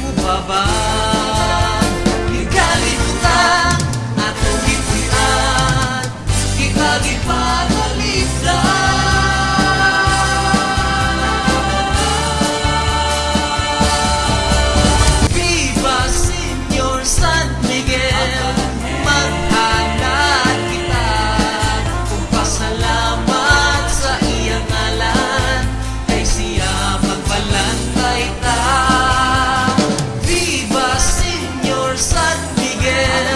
mo pa ba? Ikalimutan atong gipuy-an, ikagipanaligdan. Viva Señor San Miguel, maghanad kita kung pasalamat sa iyang ngalan, kay siya magbalantay ta. Viva Señor San Miguel,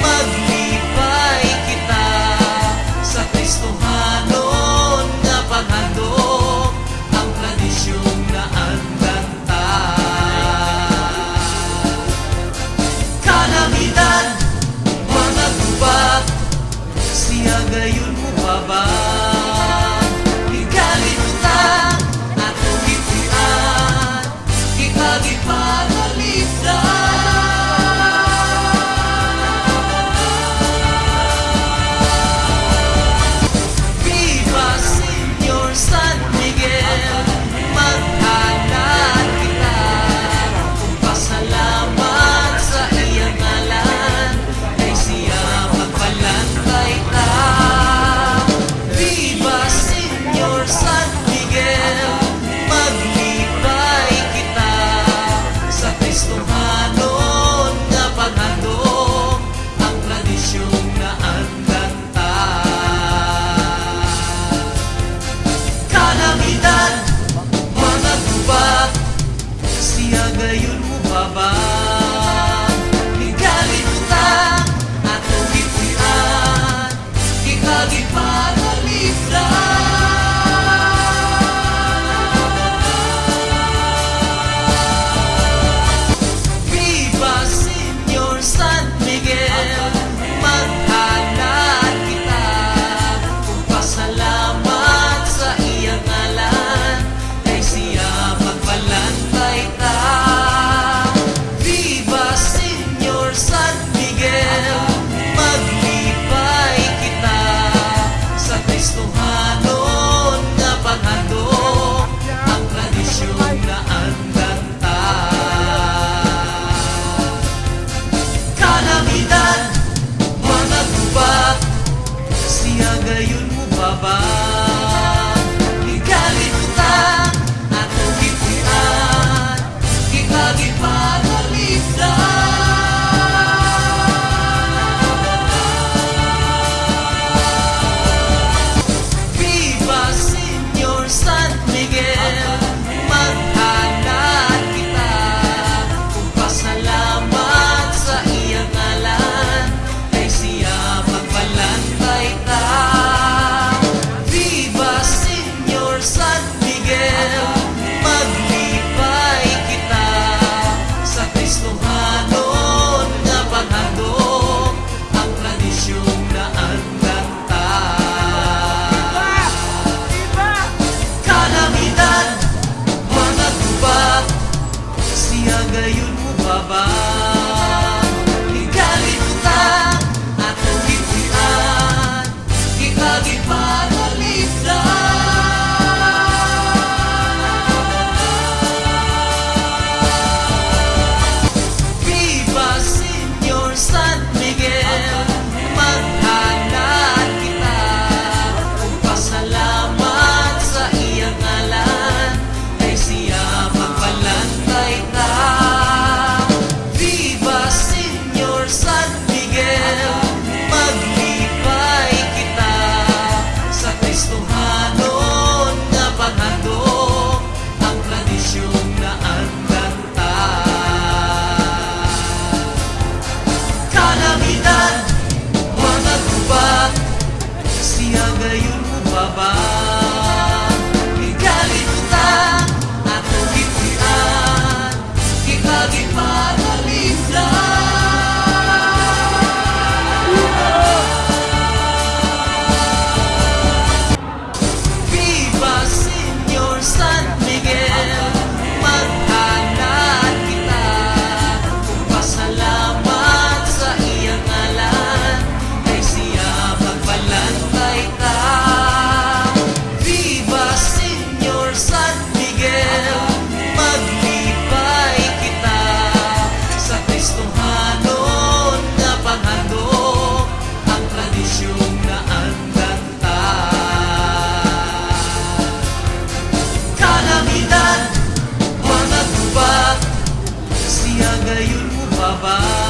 maglipay kita sa Kristohanon nga paghandog, ang tradisyon na andan ta. Kalamidad, mga gubat, siya gayon mo pa ba? Ikalimutan atong gipuy-an, ikagipanaligdan. Viva Señor San Miguel, maghanad kita kung pasalamat sa iyang ngalan, kay siya magbalantay ta. Viva Señor San Miguel, maglipay kita sa Kristohanon nga paghandog, ang tradisyon na andan ta. Kalamidad, mga gubat, siya gayon mo pa ba? Ikalimutan atong gipuy-an, ikagipanaligdan. Viva Señor San Miguel, maghanad kita kung pasalamat sa iyang ngalan, kay siya magbalantay ta. Viva Señor San Miguel, maglipay kita sa Kristohanon nga paghandog, ang tradisyon na andan ta. Kalamidad, mga gubat, siya gayon mo pa ba? Ikalimutan atong gipuy-an, ikagipanaligdan. Viva Señor San Miguel, maghanad kita kung pasalamat sa iyang ngalan, kay siya magbalantay ta. Viva Señor San Miguel, maglipay kita sa Kristohanon nga paghandog, ang tradisyon na andan ta. Kalamidad, mga gubat, siya gayon mo pa ba? Ikalimutan atong gipuy-an, ikagipanaligdan. Viva Señor San Miguel, maghanad kita kung pasalamat sa iyang ngalan, kay siya magbalantay ta. Viva Señor San Miguel, maglipay kita sa Kristohanon nga paghandog, ang tradisyon na andan ta. Kalamidad, mga gubat, siya gayon mo pa ba? Ikalimutan atong gipuy-an, ikagipanaligdan. Viva Señor San Miguel, maghanad kita kung pasalamat sa iyang ngalan, kay siya magbalantay ta. gayon mo ba ba?